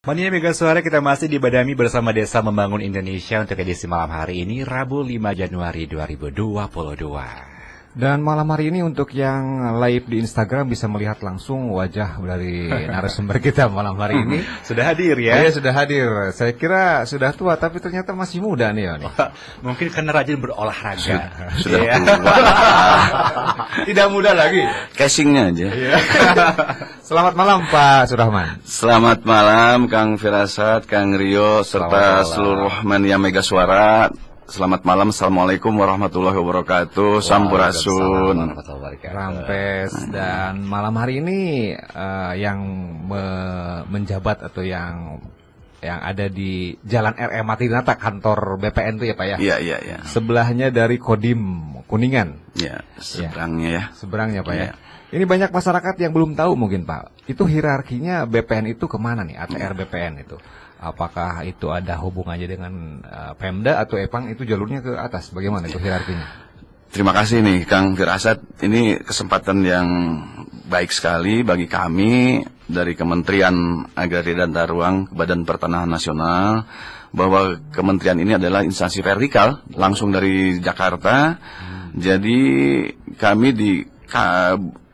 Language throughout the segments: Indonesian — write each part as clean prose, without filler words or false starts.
Mania Mega Suara, kita masih di Badami bersama Desa Membangun Indonesia untuk edisi malam hari ini, Rabu 5 Januari 2022. Dan malam hari ini untuk yang live di Instagram bisa melihat langsung wajah dari narasumber kita malam hari ini. Sudah hadir ya? Iya, sudah hadir. Saya kira sudah tua tapi ternyata masih muda nih. Mungkin karena rajin berolahraga. Sudah ya. tua. Tidak muda lagi. Casingnya aja. Selamat malam Pak Surahman. Selamat malam Kang Firasat, Kang Rio, serta seluruh mania Mega Suara. Selamat malam, Assalamualaikum warahmatullahi wabarakatuh. Sampurasun, Rampes. Dan malam hari ini yang menjabat atau yang ada di Jalan R.E. Matinata, kantor BPN itu ya Pak ya? Iya. Sebelahnya dari Kodim Kuningan. Iya, seberangnya ya. Seberangnya Pak ya. Ini banyak masyarakat yang belum tahu mungkin Pak. Itu hierarkinya BPN itu kemana nih? ATR BPN itu? Apakah itu ada hubungannya dengan Pemda atau Epang itu jalurnya ke atas? Bagaimana itu hierarkinya? Terima kasih nih Kang Firasat. Ini kesempatan yang baik sekali bagi kami dari Kementerian Agraria dan Tata Ruang, Badan Pertanahan Nasional, bahwa kementerian ini adalah instansi vertikal langsung dari Jakarta. Jadi kami di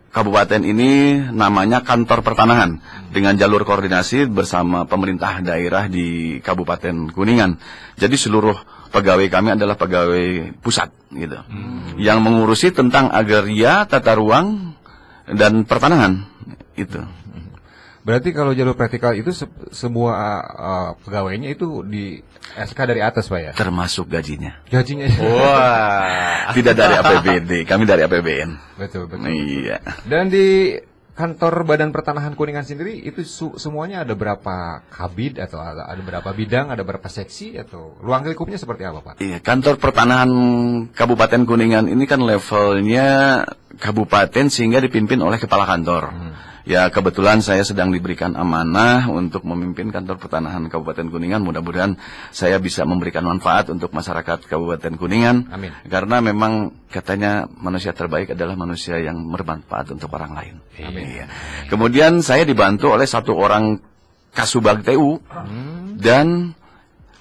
Kabupaten ini namanya Kantor Pertanahan dengan jalur koordinasi bersama pemerintah daerah di Kabupaten Kuningan. Jadi seluruh pegawai kami adalah pegawai pusat gitu. Yang mengurusi tentang agraria, tata ruang dan pertanahan itu. Berarti kalau jalur vertikal itu semua pegawainya itu di SK dari atas Pak ya? Termasuk gajinya. Gajinya. Wah. Tidak dari APBD, kami dari APBN. Betul. Iya. Dan di kantor Badan Pertanahan Kuningan sendiri itu semuanya ada berapa kabid atau ada berapa bidang, ada berapa seksi atau ruang lingkupnya seperti apa Pak? Iya, kantor pertanahan Kabupaten Kuningan ini kan levelnya kabupaten sehingga dipimpin oleh kepala kantor. Ya kebetulan saya sedang diberikan amanah untuk memimpin kantor pertanahan Kabupaten Kuningan. Mudah-mudahan saya bisa memberikan manfaat untuk masyarakat Kabupaten Kuningan. Amin. Karena memang katanya manusia terbaik adalah manusia yang bermanfaat untuk orang lain. Amin. Iya. Kemudian saya dibantu oleh 1 orang Kasubag TU dan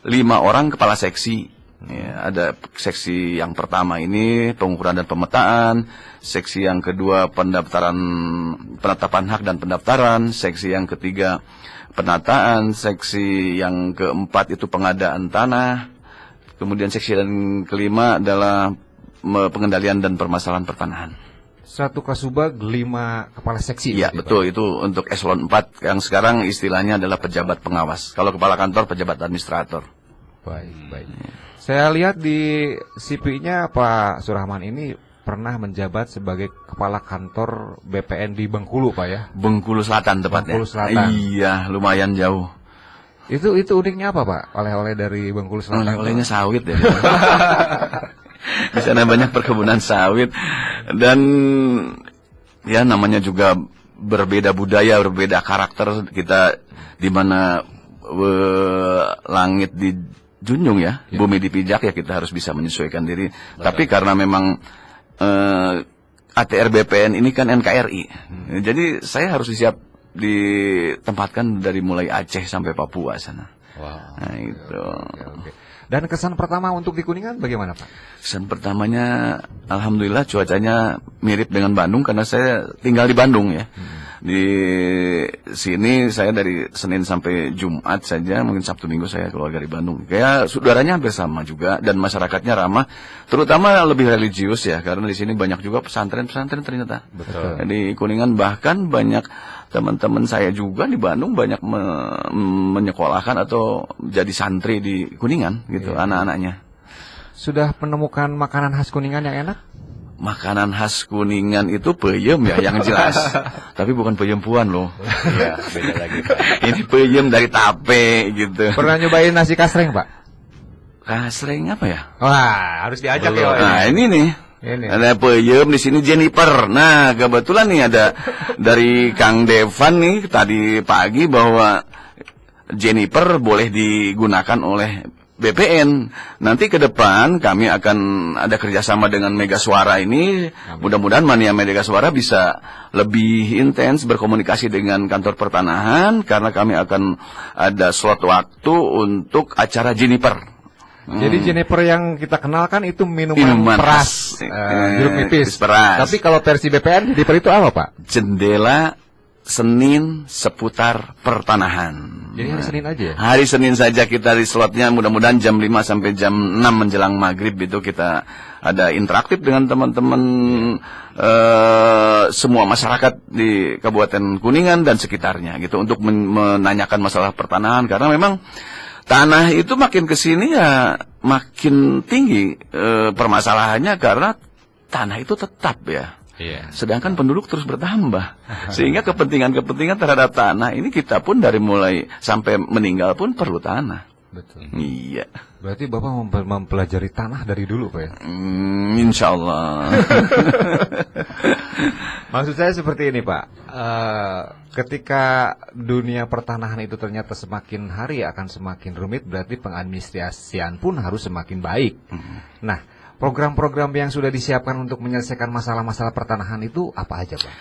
5 orang kepala seksi. Ya, ada seksi yang pertama ini pengukuran dan pemetaan, seksi yang kedua penetapan hak dan pendaftaran, seksi yang ketiga penataan, seksi yang keempat itu pengadaan tanah, kemudian seksi yang kelima adalah pengendalian dan permasalahan pertanahan. 1 Kasubag, 5 kepala seksi. Iya betul, itu untuk eselon 4 yang sekarang istilahnya adalah pejabat pengawas. Kalau kepala kantor pejabat administrator. Baik. Saya lihat di CV-nya Pak Surahman ini pernah menjabat sebagai kepala kantor BPN di Bengkulu Pak ya? Bengkulu Selatan tepatnya. Bengkulu Selatan. Iya, lumayan jauh. Itu uniknya apa Pak? Oleh-oleh dari Bengkulu Selatan. Oleh-olehnya sawit ya. Di sana banyak perkebunan sawit dan ya namanya juga berbeda budaya, berbeda karakter kita, di mana langit di junjung ya, bumi dipijak ya, kita harus bisa menyesuaikan diri. Betul. Tapi karena memang ATR BPN ini kan NKRI, jadi saya harus ditempatkan dari mulai Aceh sampai Papua sana. Wow. Nah itu. Oke. Dan kesan pertama untuk di Kuningan bagaimana Pak? Kesan pertamanya, alhamdulillah cuacanya mirip dengan Bandung karena saya tinggal di Bandung ya. Di sini saya dari Senin sampai Jumat saja, mungkin Sabtu Minggu saya keluar dari Bandung. Kayak saudaranya hampir sama juga dan masyarakatnya ramah, terutama lebih religius ya, karena di sini banyak juga pesantren-pesantren ternyata. Betul. Di Kuningan bahkan banyak teman-teman saya juga di Bandung banyak menyekolahkan atau jadi santri di Kuningan gitu, anak-anaknya. Sudah menemukan makanan khas Kuningan yang enak? Makanan khas Kuningan itu peyem ya yang jelas. Tapi bukan peyem puan loh. Iya, beda lagi Pak. Ini peyem dari tape gitu. Pernah nyobain nasi kasreng Pak? Kasreng apa ya? Wah, harus diajak ya. Nah, ini nih. Ada peyem di sini Jennifer. Nah, kebetulan nih ada dari Kang Devan nih tadi pagi bahwa Jennifer boleh digunakan oleh BPN. Nanti ke depan kami akan ada kerjasama dengan Mega Suara ini. Mudah-mudahan Mania Mega Suara bisa lebih intens berkomunikasi dengan kantor pertanahan, karena kami akan ada slot waktu untuk acara Juniper. Jadi Juniper yang kita kenalkan itu minuman peras, jeruk nipis. Peras. Tapi kalau versi BPN Juniper itu apa, Pak? Jendela Senin seputar pertanahan. Jadi hari Senin aja? Hari Senin saja kita di slotnya, mudah-mudahan jam 5 sampai jam 6 menjelang maghrib itu kita ada interaktif dengan teman-teman semua masyarakat di Kabupaten Kuningan dan sekitarnya gitu, untuk menanyakan masalah pertanahan, karena memang tanah itu makin kesini ya makin tinggi permasalahannya, karena tanah itu tetap ya. Iya. Sedangkan penduduk terus bertambah, sehingga kepentingan-kepentingan terhadap tanah ini kita pun dari mulai sampai meninggal pun perlu tanah. Betul. Iya. Berarti Bapak mempelajari tanah dari dulu, Pak ya? Insya Allah. Maksud saya seperti ini, Pak. Ketika dunia pertanahan itu ternyata semakin hari akan semakin rumit, berarti pengadministrasian pun harus semakin baik. Nah, program-program yang sudah disiapkan untuk menyelesaikan masalah-masalah pertanahan itu apa aja, Pak?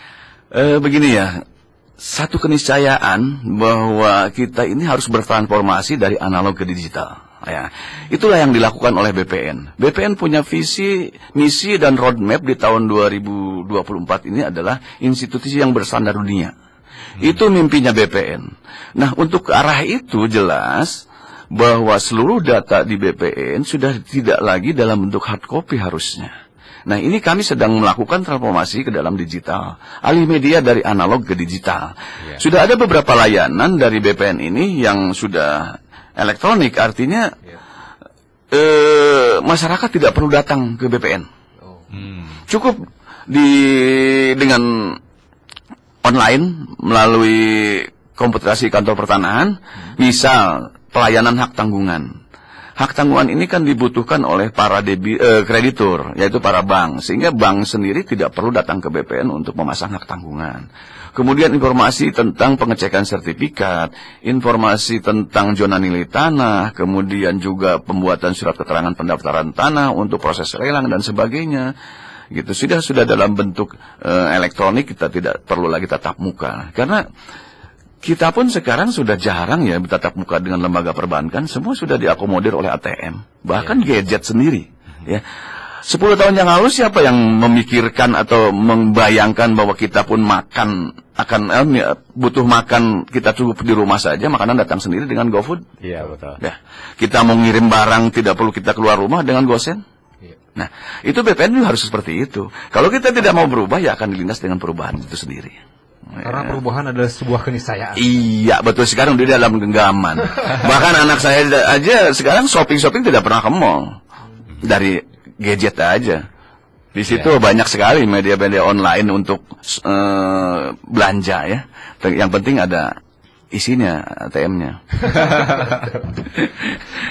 Begini ya, satu keniscayaan bahwa kita ini harus bertransformasi dari analog ke digital. Ya, itulah yang dilakukan oleh BPN. BPN punya visi, misi, dan roadmap di tahun 2024 ini adalah institusi yang berstandar dunia. Itu mimpinya BPN. Nah, untuk ke arah itu jelas bahwa seluruh data di BPN sudah tidak lagi dalam bentuk hard copy harusnya. Nah, ini kami sedang melakukan transformasi ke dalam digital, alih media dari analog ke digital. Sudah ada beberapa layanan dari BPN ini yang sudah elektronik, artinya masyarakat tidak perlu datang ke BPN. Cukup dengan online melalui komputerasi kantor pertanahan, misal pelayanan hak tanggungan. Hak tanggungan ini kan dibutuhkan oleh para kreditur, yaitu para bank, sehingga bank sendiri tidak perlu datang ke BPN untuk memasang hak tanggungan. Kemudian informasi tentang pengecekan sertifikat, informasi tentang zona nilai tanah, kemudian juga pembuatan surat keterangan pendaftaran tanah untuk proses lelang dan sebagainya. Gitu sudah dalam bentuk elektronik, kita tidak perlu lagi tatap muka, karena kita pun sekarang sudah jarang ya bertatap muka dengan lembaga perbankan, semua sudah diakomodir oleh ATM, bahkan gadget sendiri. Ya, 10 tahun yang lalu siapa yang memikirkan atau membayangkan bahwa kita pun butuh makan, kita cukup di rumah saja, makanan datang sendiri dengan GoFood. Iya, betul. Ya, kita mau ngirim barang tidak perlu kita keluar rumah dengan GoSend. Nah, itu BPN harus seperti itu. Kalau kita tidak mau berubah, ya akan dilindas dengan perubahan itu sendiri. Karena perubahan adalah sebuah keniscayaan. Iya, betul, sekarang di dalam genggaman. Bahkan anak saya aja sekarang shopping tidak pernah ke mall. Dari gadget aja. Di situ banyak sekali media-media online untuk belanja ya. Yang penting ada isinya, ATM-nya.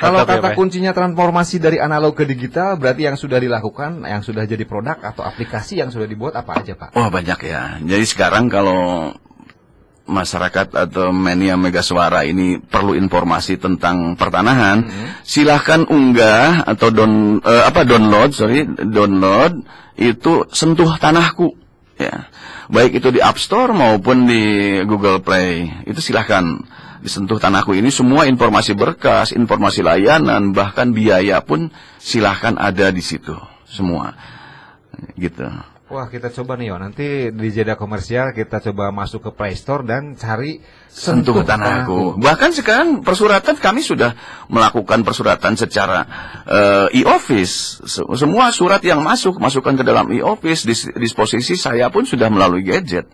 Kalau kata kuncinya transformasi dari analog ke digital, berarti yang sudah dilakukan, yang sudah jadi produk atau aplikasi yang sudah dibuat apa aja, Pak? Oh, banyak ya. Jadi sekarang kalau masyarakat atau Mania Mega Suara ini perlu informasi tentang pertanahan, silahkan unggah atau download itu Sentuh Tanahku. Ya, baik itu di App Store maupun di Google Play, itu silahkan disentuh Tanahku. Ini semua informasi berkas, informasi layanan, bahkan biaya pun silahkan ada di situ semua, gitu. Wah, kita coba nih, nanti di jeda komersial kita coba masuk ke Play Store dan cari Sentuh Tanahku. Bahkan sekarang persuratan kami sudah melakukan persuratan secara e-office. Semua surat yang masukkan ke dalam e-office, disposisi saya pun sudah melalui gadget.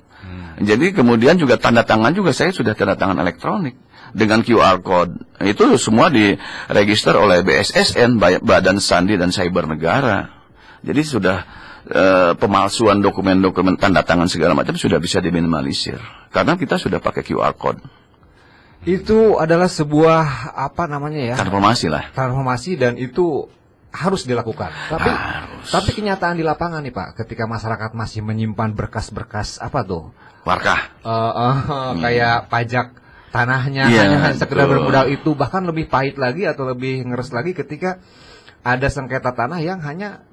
Jadi kemudian juga tanda tangan juga saya sudah tanda tangan elektronik dengan QR code. Itu semua diregister oleh BSSN, Badan Sandi dan Cyber Negara. Jadi sudah pemalsuan dokumen-dokumen tanda tangan segala macam sudah bisa diminimalisir karena kita sudah pakai QR code. Itu adalah sebuah transformasi dan itu harus dilakukan. Tapi kenyataan di lapangan nih, Pak, ketika masyarakat masih menyimpan berkas-berkas apa tuh? Warkah. Kayak pajak tanahnya, hanya sekedar bermodal itu, bahkan lebih pahit lagi atau lebih ngeres lagi ketika ada sengketa tanah yang hanya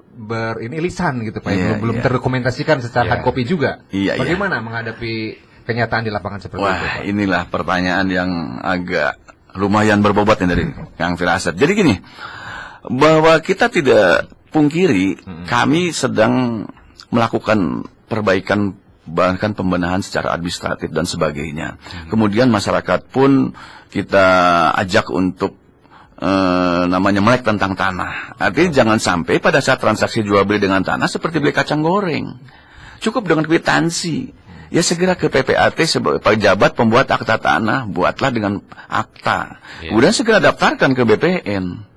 lisan gitu Pak, belum terdokumentasikan secara kopi juga. Bagaimana menghadapi kenyataan di lapangan seperti itu? Pak? Inilah pertanyaan yang agak lumayan berbobot dari Kang Firasat. Jadi gini, bahwa kita tidak pungkiri kami sedang melakukan perbaikan, bahkan pembenahan secara administratif dan sebagainya. Kemudian masyarakat pun kita ajak untuk namanya melek tentang tanah. Artinya jangan sampai pada saat transaksi jual beli dengan tanah seperti beli kacang goreng. Cukup dengan kwitansi. Ya segera ke PPAT sebagai pejabat pembuat akta tanah, buatlah dengan akta. Kemudian segera daftarkan ke BPN.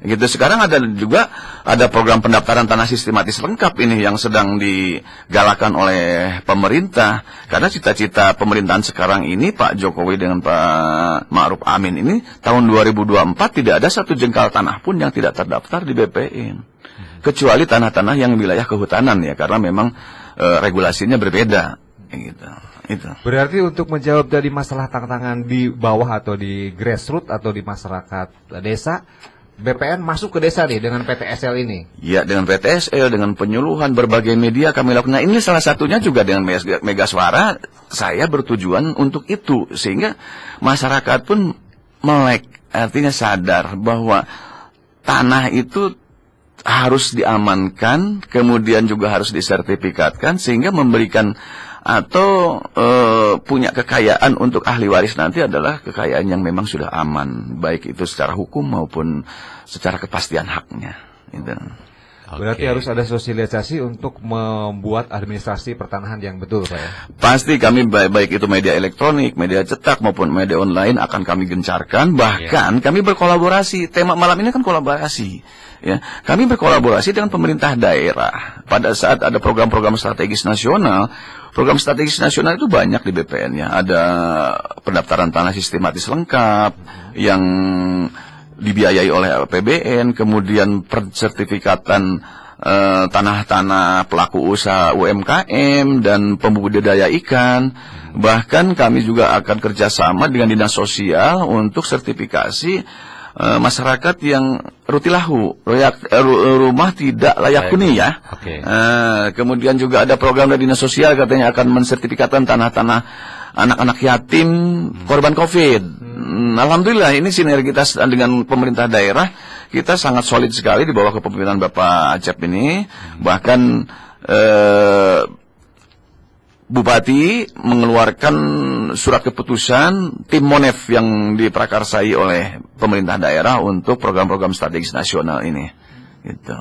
Gitu. Sekarang ada program pendaftaran tanah sistematis lengkap ini yang sedang digalakan oleh pemerintah. Karena cita-cita pemerintahan sekarang ini Pak Jokowi dengan Pak Ma'ruf Amin ini tahun 2024 tidak ada satu jengkal tanah pun yang tidak terdaftar di BPN. Kecuali tanah-tanah yang wilayah kehutanan ya, karena memang regulasinya berbeda. Gitu. Itu. Berarti untuk menjawab dari masalah tantangan di bawah atau di grassroots atau di masyarakat desa, BPN masuk ke desa nih dengan PTSL ini. Ya, dengan PTSL, dengan penyuluhan berbagai media kami lakukan. Nah, ini salah satunya juga dengan Mega Suara, saya bertujuan untuk itu sehingga masyarakat pun melek, artinya sadar bahwa tanah itu harus diamankan, kemudian juga harus disertifikatkan sehingga memberikan atau punya kekayaan untuk ahli waris nanti adalah kekayaan yang memang sudah aman, baik itu secara hukum maupun secara kepastian haknya. Gitu. Berarti harus ada sosialisasi untuk membuat administrasi pertanahan yang betul, Pak ya? Pasti kami baik itu media elektronik, media cetak maupun media online akan kami gencarkan. Bahkan kami berkolaborasi. Tema malam ini kan kolaborasi. Ya, kami berkolaborasi dengan pemerintah daerah. Pada saat ada program-program strategis nasional, program strategis nasional itu banyak di BPN ya. Ada pendaftaran tanah sistematis lengkap yang dibiayai oleh APBN, kemudian sertifikatan tanah-tanah pelaku usaha UMKM dan pembudidaya ikan. Bahkan kami juga akan kerjasama dengan dinas sosial untuk sertifikasi masyarakat yang rutilahu, rumah tidak layak huni ya. Kemudian juga ada program dari dinas sosial katanya akan mensertifikatkan tanah-tanah anak-anak yatim korban COVID. Alhamdulillah ini sinergitas dengan pemerintah daerah kita sangat solid sekali di bawah kepemimpinan Bapak Acep ini. Bahkan Bupati mengeluarkan surat keputusan tim Monef yang diprakarsai oleh pemerintah daerah untuk program-program strategis nasional ini. Gitu.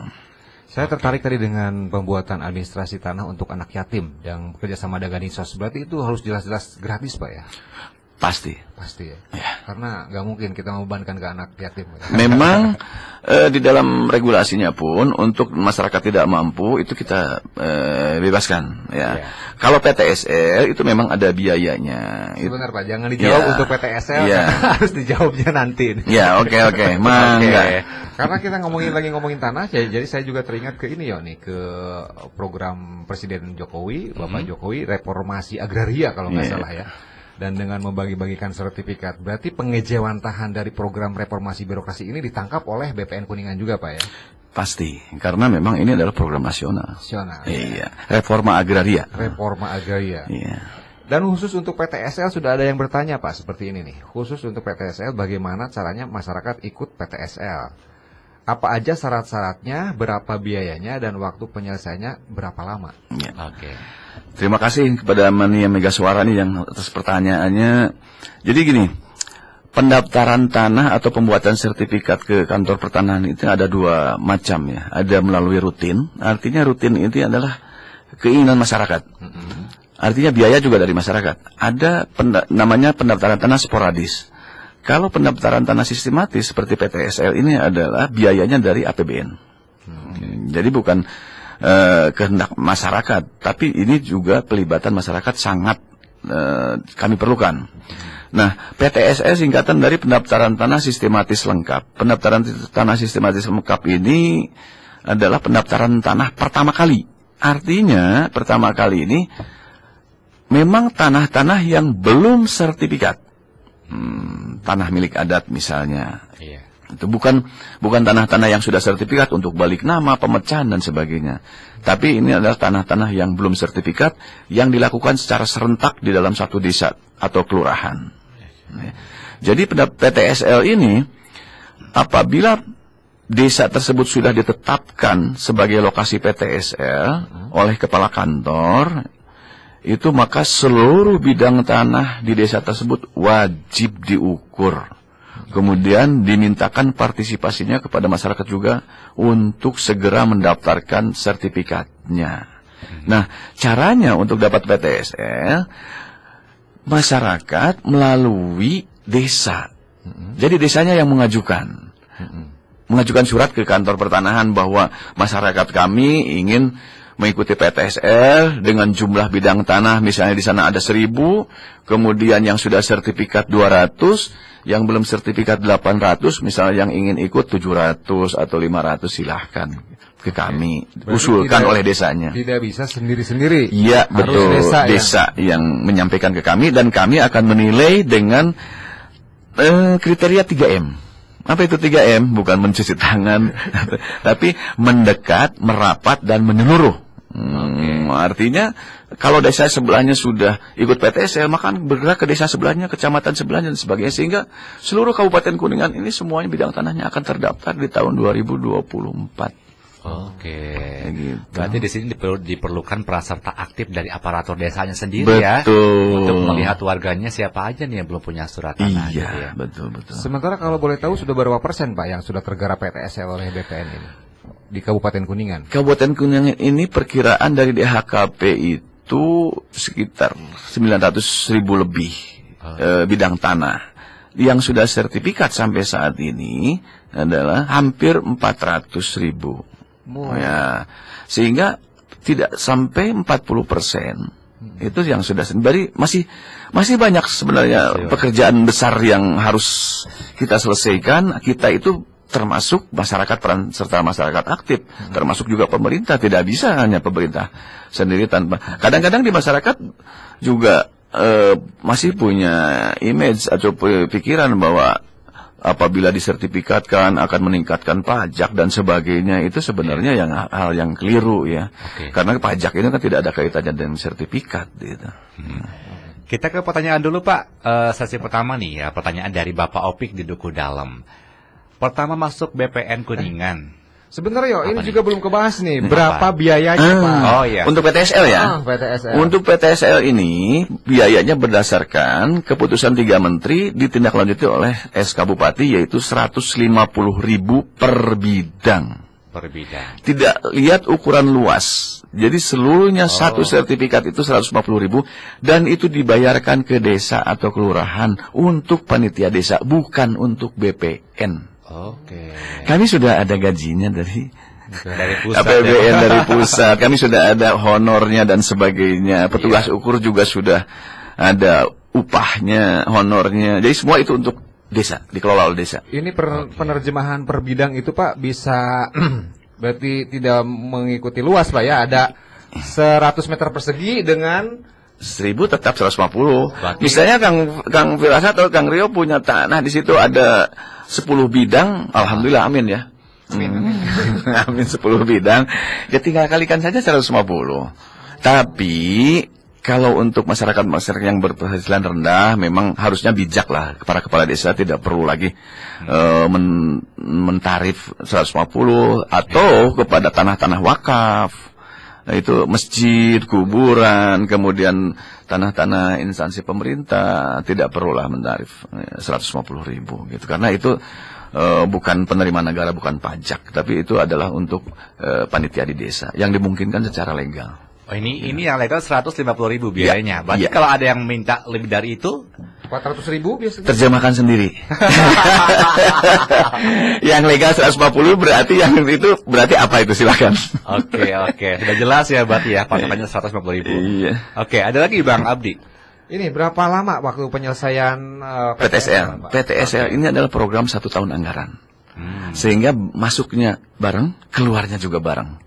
Saya tertarik tadi dengan pembuatan administrasi tanah untuk anak yatim yang bekerjasama dengan Dinsos. Berarti itu harus jelas-jelas gratis, Pak ya? Pasti ya. Karena nggak mungkin kita membebankan ke anak yatim. Ya? Memang di dalam regulasinya pun untuk masyarakat tidak mampu itu kita bebaskan ya. Kalau PTSL itu memang ada biayanya. Sebentar Pak, jangan dijawab untuk PTSL, harus dijawabnya nanti. Ya oke. Mangga. Karena kita ngomongin tanah, jadi saya juga teringat ke ini ke program Presiden Jokowi, Bapak Jokowi, reformasi agraria kalau nggak salah ya. Dan dengan membagi-bagikan sertifikat, berarti pengejawantahan dari program reformasi birokrasi ini ditangkap oleh BPN Kuningan juga, Pak ya? Pasti, karena memang ini adalah program nasional. Iya, reforma agraria. Iya. Dan khusus untuk PTSL sudah ada yang bertanya, Pak, seperti ini nih. Khusus untuk PTSL, bagaimana caranya masyarakat ikut PTSL? Apa aja syarat-syaratnya, berapa biayanya, dan waktu penyelesaiannya berapa lama? Ya. Terima kasih kepada Mania Mega Suara nih yang atas pertanyaannya. Jadi gini, pendaftaran tanah atau pembuatan sertifikat ke kantor pertanahan itu ada dua macam ya. Ada melalui rutin, artinya rutin itu adalah keinginan masyarakat. Artinya biaya juga dari masyarakat. Ada namanya pendaftaran tanah sporadis. Kalau pendaftaran tanah sistematis seperti PTSL ini adalah biayanya dari APBN. Jadi bukan kehendak masyarakat, tapi ini juga pelibatan masyarakat sangat kami perlukan. Nah, PTSL singkatan dari pendaftaran tanah sistematis lengkap. Pendaftaran tanah sistematis lengkap ini adalah pendaftaran tanah pertama kali. Artinya pertama kali ini memang tanah-tanah yang belum sertifikat. tanah milik adat misalnya. Iya. Itu bukan tanah-tanah yang sudah sertifikat untuk balik nama, pemecahan dan sebagainya. Tapi ini adalah tanah-tanah yang belum sertifikat yang dilakukan secara serentak di dalam satu desa atau kelurahan. Jadi pada PTSL ini apabila desa tersebut sudah ditetapkan sebagai lokasi PTSL oleh kepala kantor, itu maka seluruh bidang tanah di desa tersebut wajib diukur. Kemudian dimintakan partisipasinya kepada masyarakat juga untuk segera mendaftarkan sertifikatnya. Nah, caranya untuk dapat PTSL, masyarakat melalui desa. Jadi desanya yang mengajukan. Mengajukan surat ke kantor pertanahan bahwa masyarakat kami ingin mengikuti PTSL dengan jumlah bidang tanah, misalnya di sana ada 1000, kemudian yang sudah sertifikat 200, yang belum sertifikat 800, misalnya yang ingin ikut 700 atau 500, silahkan ke kami. Usulkan oleh desanya. Tidak bisa sendiri-sendiri. Iya, betul. Desa yang menyampaikan ke kami, dan kami akan menilai dengan kriteria 3M. Apa itu 3M? Bukan mencuci tangan, tapi mendekat, merapat, dan menyeluruh. Artinya kalau desa sebelahnya sudah ikut PTSL, maka bergerak ke desa sebelahnya, kecamatan sebelahnya dan sebagainya, sehingga seluruh Kabupaten Kuningan ini semuanya bidang tanahnya akan terdaftar di tahun 2024. Oke. Gitu. Berarti di sini diperlukan peran serta aktif dari aparatur desanya sendiri. Betul. Untuk melihat warganya siapa aja nih yang belum punya surat tanah. Iya, gitu ya. betul. Sementara kalau boleh tahu sudah berapa persen Pak yang sudah tergarap PTSL oleh BPN ini di Kabupaten Kuningan? Kabupaten Kuningan ini perkiraan dari DHKP itu sekitar 900.000 lebih bidang tanah. Yang sudah sertifikat sampai saat ini adalah hampir 400.000. Ya, sehingga tidak sampai 40%. Itu yang sudah sendiri. Masih banyak sebenarnya pekerjaan besar yang harus kita selesaikan. Kita itu termasuk masyarakat, peran serta masyarakat aktif, termasuk juga pemerintah. Tidak bisa hanya pemerintah sendiri tanpa. Kadang-kadang di masyarakat juga masih punya image atau pikiran bahwa apabila disertifikatkan akan meningkatkan pajak dan sebagainya. Itu sebenarnya hal yang keliru ya. Karena pajak ini kan tidak ada kaitannya dengan sertifikat gitu. Kita ke pertanyaan dulu Pak. Sesi pertama nih ya, pertanyaan dari Bapak Opik di Duku Dalam. Pertama masuk BPN Kuningan. Sebentar yo, ini juga belum kebahas nih. Apa? Berapa biayanya Pak? Oh iya. Untuk PTSL ya? PTSL. Untuk PTSL ini biayanya berdasarkan keputusan 3 menteri ditindaklanjuti oleh SK Bupati, yaitu 150.000 per bidang. Per bidang. Tidak lihat ukuran luas. Jadi seluruhnya satu sertifikat itu 150.000, dan itu dibayarkan ke desa atau kelurahan untuk panitia desa, bukan untuk BPN. Oke. Kami sudah ada gajinya dari pusat. APBN dari pusat. Kami sudah ada honornya dan sebagainya. Petugas ukur juga sudah ada upahnya, honornya. Jadi semua itu untuk desa, dikelola oleh desa. Ini penerjemahan per bidang itu Pak bisa berarti tidak mengikuti luas Pak ya. Ada 100 meter persegi dengan 1000 tetap 150. Misalnya Kang Firasat atau Kang Rio punya tanah di situ ada 10 bidang, alhamdulillah, amin ya. Amin 10 bidang. Ya tinggal kalikan saja 150. Tapi kalau untuk masyarakat yang berpenghasilan rendah, memang harusnya bijak lah. Para kepala desa tidak perlu lagi mentarif 150 atau kepada tanah-tanah wakaf. Nah, itu masjid, kuburan, kemudian tanah-tanah instansi pemerintah tidak perlulah mentarif 150.000 gitu. Karena itu bukan penerimaan negara, bukan pajak, tapi itu adalah untuk panitia di desa yang dimungkinkan secara legal. Oh, ini yang legal 150.000 biayanya. Berarti kalau ada yang minta lebih dari itu 400.000 biasanya. Terjemahkan sendiri. Yang legal 150 berarti yang itu berarti apa itu, silakan. Oke. Sudah jelas ya berarti ya, patokannya 150.000. Iya. Oke, ada lagi Bang Abdi. Ini berapa lama waktu penyelesaian PTSL? PTSL ini adalah program 1 tahun anggaran. Sehingga masuknya bareng, keluarnya juga bareng.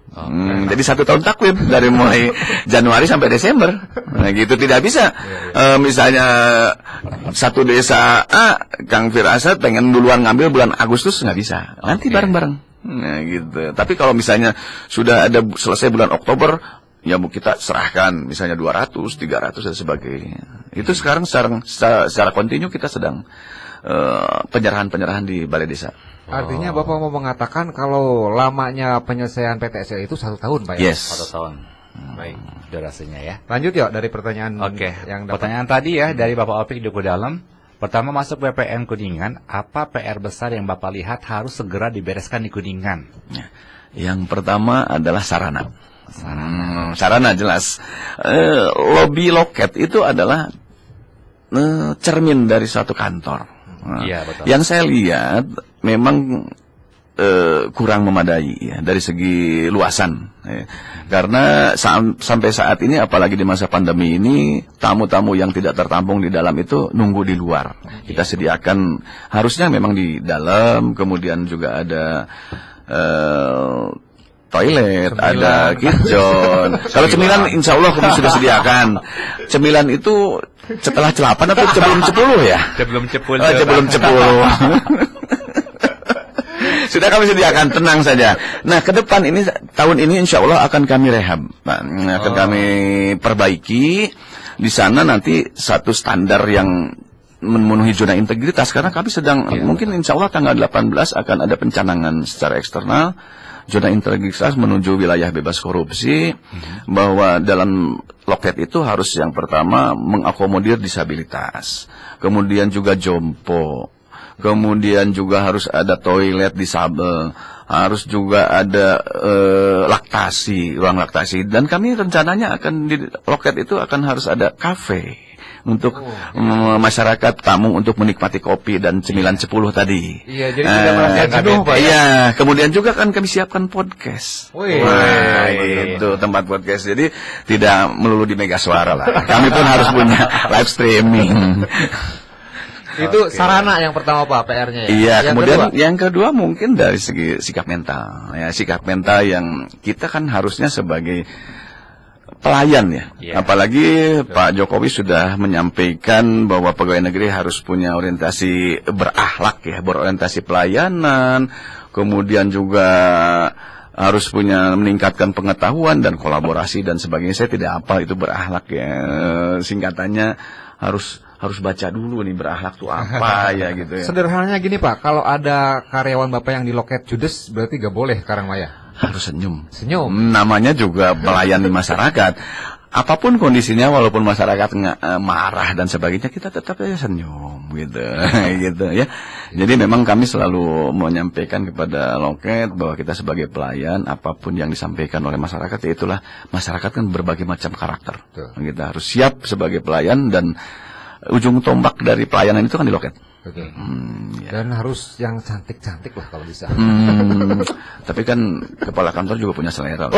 Jadi 1 tahun takwim dari mulai Januari sampai Desember. Nah gitu, tidak bisa. Misalnya satu desa A, Kang Firasat pengen duluan ngambil bulan Agustus, nggak bisa. Nanti bareng-bareng. Nah gitu. Tapi kalau misalnya sudah ada selesai bulan Oktober, ya mau kita serahkan misalnya 200, 300 dan sebagainya. Itu sekarang secara kontinu kita sedang penyerahan di Balai Desa. Artinya Bapak mau mengatakan kalau lamanya penyelesaian PTSL itu 1 tahun, Pak? Yes. 1 tahun. Baik, durasinya ya. Lanjut yuk dari pertanyaan yang dapat. Pertanyaan tadi ya dari Bapak Opik Duku Dalam. Pertama, masuk BPN Kuningan, apa PR besar yang Bapak lihat harus segera dibereskan di Kuningan? Yang pertama adalah sarana. Sarana jelas. Lobi loket itu adalah cermin dari suatu kantor. Iya, betul. Yang saya lihat memang kurang memadai ya, dari segi luasan ya. Karena sampai saat ini apalagi di masa pandemi ini tamu-tamu yang tidak tertampung di dalam itu nunggu di luar. Kita sediakan harusnya memang di dalam, kemudian juga ada toilet, ada kitchen. Kalau cemilan insya Allah kami sudah sediakan. Cemilan itu setelah 8 atau sebelum 10 ya? Sebelum 10. Sebelum 10. Sudah kami sediakan, tenang saja. Nah, ke depan ini, tahun ini insya Allah akan kami rehab, Pak. Akan kami perbaiki. Di sana nanti satu standar yang memenuhi zona integritas. Karena kami sedang, mungkin insya Allah tanggal 18 akan ada pencanangan secara eksternal. Zona integritas menuju wilayah bebas korupsi, bahwa dalam loket itu harus yang pertama mengakomodir disabilitas, kemudian juga jompo, kemudian juga harus ada toilet disabel, harus juga ada laktasi, ruang laktasi, dan kami rencananya akan di loket itu akan harus ada kafe untuk masyarakat tamu untuk menikmati kopi dan cemilan 10 tadi. Iya, jadi tidak merasa jenuh, Pak. Iya, kemudian juga kan kami siapkan podcast. Nah, gitu, tempat podcast. Jadi tidak melulu di Mega Suara lah. Kami pun harus punya live streaming. Itu sarana yang pertama, Pak, PR-nya ya. Iya, yang kemudian kedua? yang kedua mungkin dari segi sikap mental. Ya, sikap mental yang kita kan harusnya sebagai pelayan ya. Apalagi Pak Jokowi sudah menyampaikan bahwa pegawai negeri harus punya orientasi berakhlak ya, berorientasi pelayanan, kemudian juga harus punya meningkatkan pengetahuan dan kolaborasi dan sebagainya. Saya tidak apa itu berakhlak ya. Singkatannya harus baca dulu nih berakhlak tuh apa ya gitu ya. Sederhananya gini, Pak, kalau ada karyawan Bapak yang di loket judes berarti gak boleh Karangmaya. Harus senyum. Senyum. Namanya juga melayani masyarakat. Apapun kondisinya, walaupun masyarakat marah dan sebagainya, kita tetap aja senyum gitu, gitu ya. Jadi memang kami selalu menyampaikan kepada loket bahwa kita sebagai pelayan, apapun yang disampaikan oleh masyarakat, ya itulah masyarakat kan berbagai macam karakter. Kita harus siap sebagai pelayan dan ujung tombak dari pelayanan itu kan di loket. Betul. Dan harus yang cantik-cantik lah kalau bisa. Tapi kan kepala kantor juga punya selera.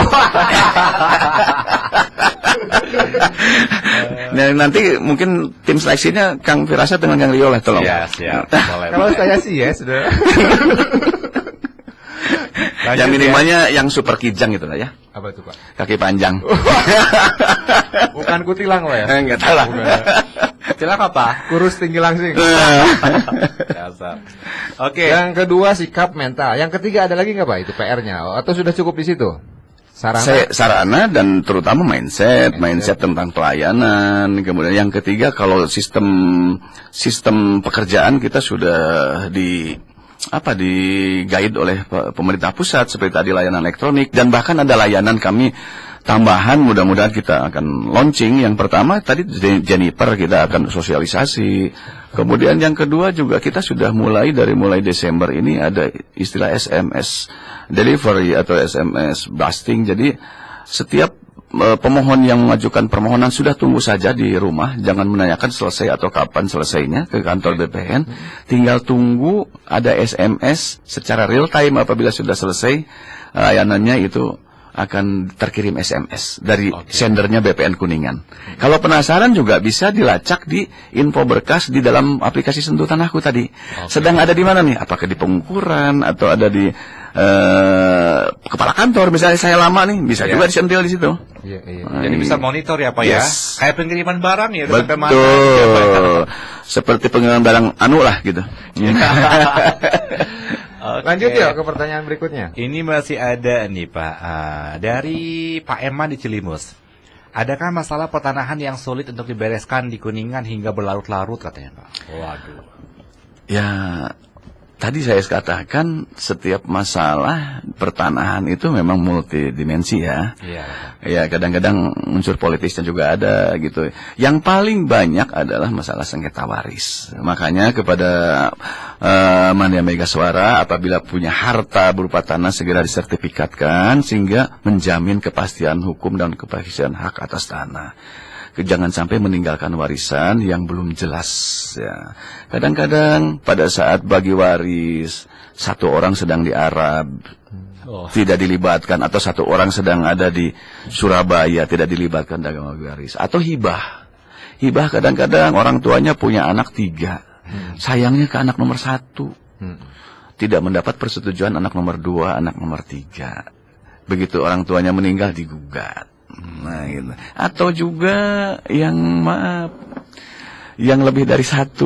Nah, nanti mungkin tim seleksinya Kang Firasat dengan Kang Rio lah, tolong. Iya, siap. Boleh. Kalau saya sih ya sudah. Yang minimalnya yang super kijang gitu lah ya. Apa itu, Pak? Kaki panjang. Bukan kutilang, Pak ya? Enggak tahu lah. Kutilang apa? Kurus tinggi langsing. Dasar. Oke. Yang kedua sikap mental. Yang ketiga ada lagi nggak, Pak? Itu PR-nya atau sudah cukup di situ? Sarana dan terutama mindset tentang pelayanan. Kemudian yang ketiga kalau sistem pekerjaan kita sudah di-guide oleh pemerintah pusat seperti tadi layanan elektronik, dan bahkan ada layanan kami tambahan, mudah-mudahan kita akan launching. Yang pertama tadi Jennifer, kita akan sosialisasi. Kemudian yang kedua juga kita sudah mulai Desember ini ada istilah SMS delivery atau SMS blasting. Jadi setiap pemohon yang mengajukan permohonan sudah tunggu saja di rumah, jangan menanyakan selesai atau kapan selesainya ke kantor BPN, tinggal tunggu ada SMS secara real time apabila sudah selesai layanannya itu akan terkirim SMS dari sendernya BPN Kuningan. Kalau penasaran juga bisa dilacak di info berkas di dalam aplikasi Sentuh Tanahku tadi. Sedang ada di mana nih? Apakah di pengukuran atau ada di kepala kantor, misalnya saya lama nih, bisa juga disentil di situ. Iya, iya. Jadi bisa monitor ya Pak ya. Yes. Kayak pengiriman barang ya. udah sampai mana. Betul. Seperti pengiriman barang anu lah gitu. Oke. Lanjut ya ke pertanyaan berikutnya. Ini masih ada nih Pak, dari Pak Eman di Cilimus. Adakah masalah pertanahan yang sulit untuk dibereskan di Kuningan hingga berlarut-larut katanya Pak? Waduh. Ya, tadi saya katakan setiap masalah pertanahan itu memang multidimensi ya. Iya. Ya, kadang-kadang unsur politisnya juga ada gitu. Yang paling banyak adalah masalah sengketa waris. Makanya kepada Mandya Mega Suara, apabila punya harta berupa tanah segera disertifikatkan sehingga menjamin kepastian hukum dan kepastian hak atas tanah. Jangan sampai meninggalkan warisan yang belum jelas ya. Kadang-kadang pada saat bagi waris, satu orang sedang di Arab, tidak dilibatkan, atau satu orang sedang ada di Surabaya, tidak dilibatkan dalam bagi waris, atau hibah. Hibah kadang-kadang orang tuanya punya anak 3, sayangnya ke anak nomor 1, tidak mendapat persetujuan anak nomor 2, anak nomor 3. Begitu orang tuanya meninggal digugat. Nah, gitu. Atau juga yang lebih dari 1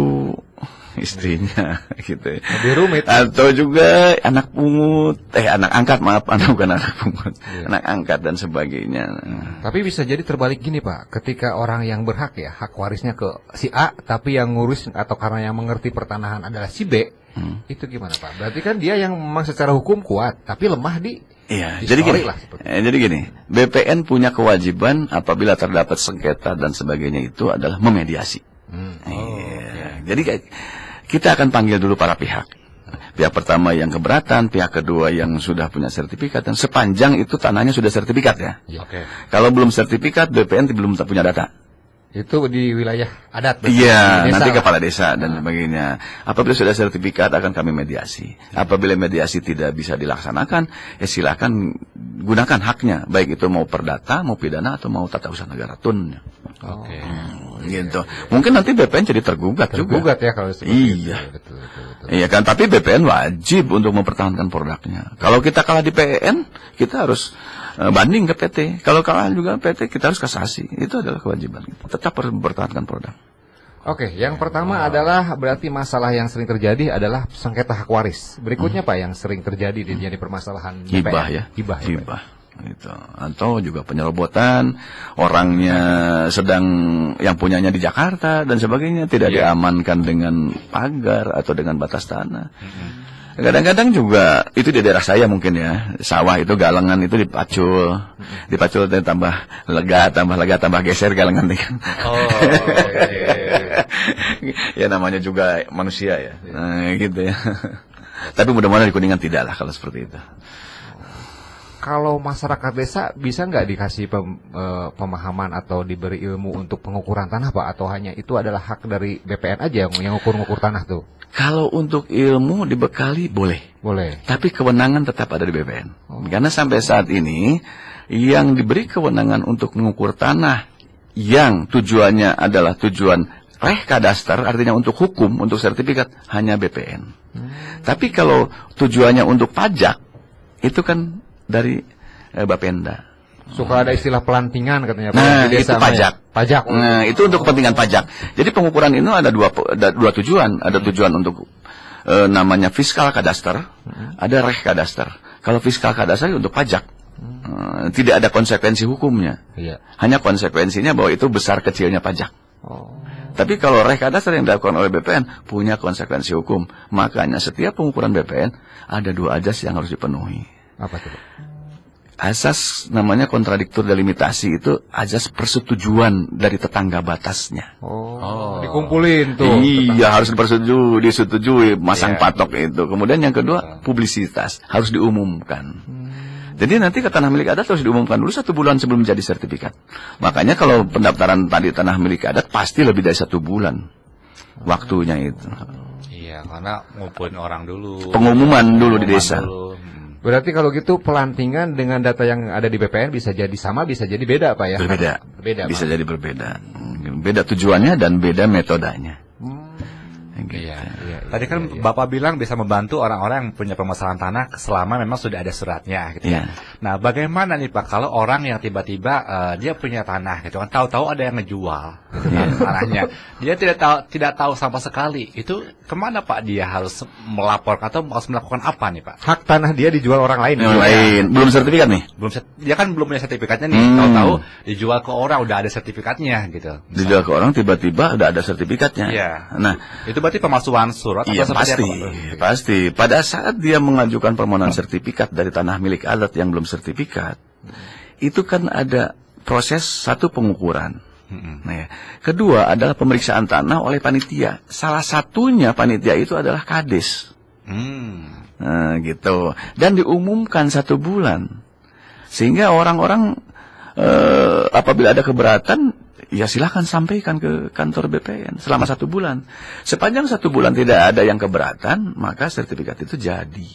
istrinya gitu. Lebih rumit. Atau juga anak pungut, anak angkat, bukan anak pungut, anak angkat dan sebagainya. Tapi bisa jadi terbalik gini Pak, ketika orang yang berhak ya, hak warisnya ke si A, tapi yang ngurus atau karena yang mengerti pertanahan adalah si B, itu gimana Pak? Berarti kan dia yang memang secara hukum kuat, tapi lemah di Iya, jadi gini, jadi gini, BPN punya kewajiban apabila terdapat sengketa dan sebagainya itu adalah memediasi. Jadi kita akan panggil dulu para pihak. Pihak pertama yang keberatan, pihak kedua yang sudah punya sertifikat, dan sepanjang itu tanahnya sudah sertifikat ya. Oke. Kalau belum sertifikat, BPN belum punya data. Itu di wilayah adat. Iya, di desa nanti lah. kepala desa dan sebagainya. Apabila sudah sertifikat akan kami mediasi. Apabila mediasi tidak bisa dilaksanakan, ya silakan gunakan haknya, baik itu mau perdata, mau pidana atau mau tata usaha negara tun. Oke. Gitu. Mungkin nanti BPN jadi tergugat juga. Tergugat ya kalau seperti Iya. itu. Betul. Iya kan, tapi BPN wajib untuk mempertahankan produknya. Kalau kita kalah di PN, kita harus banding ke PT. Kalau kalah juga PT, kita harus kasasi. Itu adalah kewajiban kita. Tetap harus mempertahankan produk. Oke, yang pertama adalah berarti masalah yang sering terjadi adalah sengketa hak waris. Berikutnya Pak yang sering terjadi di permasalahan BPN. Hibah ya. Hibah. Gitu. Atau juga penyerobotan, orangnya sedang yang punyanya di Jakarta dan sebagainya tidak diamankan dengan pagar atau dengan batas tanah. Kadang-kadang juga itu di daerah saya mungkin ya, sawah itu galengan itu dipacul dan tambah lega, tambah geser galengan kan. Ya namanya juga manusia ya. Nah, gitu ya. Tapi mudah-mudahan di Kuningan tidak lah kalau seperti itu. Kalau masyarakat desa bisa nggak dikasih pemahaman atau diberi ilmu untuk pengukuran tanah Pak? Atau hanya itu adalah hak dari BPN aja yang ngukur-ngukur tanah tuh? Kalau untuk ilmu dibekali boleh. Boleh. Tapi kewenangan tetap ada di BPN. Karena sampai saat ini yang diberi kewenangan untuk mengukur tanah yang tujuannya adalah tujuan kadaster, artinya untuk hukum, untuk sertifikat, hanya BPN. Tapi kalau tujuannya untuk pajak, itu kan dari Bapenda. Suka ada istilah pelantingan katanya Pak. Nah, di itu desa pajak. Pajak. Nah, itu untuk kepentingan pajak. Jadi pengukuran ini ada dua tujuan. Ada tujuan untuk namanya fiskal kadaster, ada kadaster. Kalau fiskal kadaster untuk pajak. Tidak ada konsekuensi hukumnya. Iya. Hanya konsekuensinya bahwa itu besar kecilnya pajak. Tapi kalau kadaster yang dilakukan oleh BPN punya konsekuensi hukum. Makanya setiap pengukuran BPN ada 2 azas yang harus dipenuhi. Apa itu? Asas namanya kontradiktur delimitasi, itu azas persetujuan dari tetangga batasnya. Dikumpulin tuh. Iya, harus disetujui masang patok itu. Kemudian yang kedua, publisitas, harus diumumkan. Jadi nanti ke tanah milik adat harus diumumkan dulu 1 bulan sebelum jadi sertifikat. Makanya kalau pendaftaran tadi tanah milik adat pasti lebih dari 1 bulan waktunya itu. Iya, karena ngumpulin orang dulu. Pengumuman dulu di desa. Berarti kalau gitu pelantingan dengan data yang ada di BPN bisa jadi sama, bisa jadi beda Pak ya? Berbeda. Bisa jadi berbeda. Beda tujuannya dan beda metodenya. Iya. Tadi kan Bapak bilang bisa membantu orang-orang yang punya permasalahan tanah selama memang sudah ada suratnya gitu ya. Nah, bagaimana nih Pak kalau orang yang tiba-tiba dia punya tanah gitu kan, tahu-tahu ada yang ngejual gitu kan, tanahnya. Dia tidak tahu sama sekali. Itu kemana Pak dia harus melapor atau harus melakukan apa nih Pak? Hak tanah dia dijual orang lain. Yang lain belum sertifikat nih. Dia kan belum punya sertifikatnya nih. Tahu-tahu dijual ke orang udah ada sertifikatnya gitu. Dijual ke orang tiba-tiba udah ada sertifikatnya. Iya. Nah, itu berarti pemalsuan surat iya atau seperti apa? pasti. Pada saat dia mengajukan permohonan sertifikat dari tanah milik adat yang belum sertifikat, itu kan ada proses satu pengukuran. Nah, ya. Kedua adalah pemeriksaan tanah oleh panitia. Salah satunya panitia itu adalah kades. Nah, gitu. Dan diumumkan 1 bulan, sehingga orang-orang apabila ada keberatan, ya silahkan sampaikan ke kantor BPN selama 1 bulan. Sepanjang 1 bulan tidak ada yang keberatan, maka sertifikat itu jadi.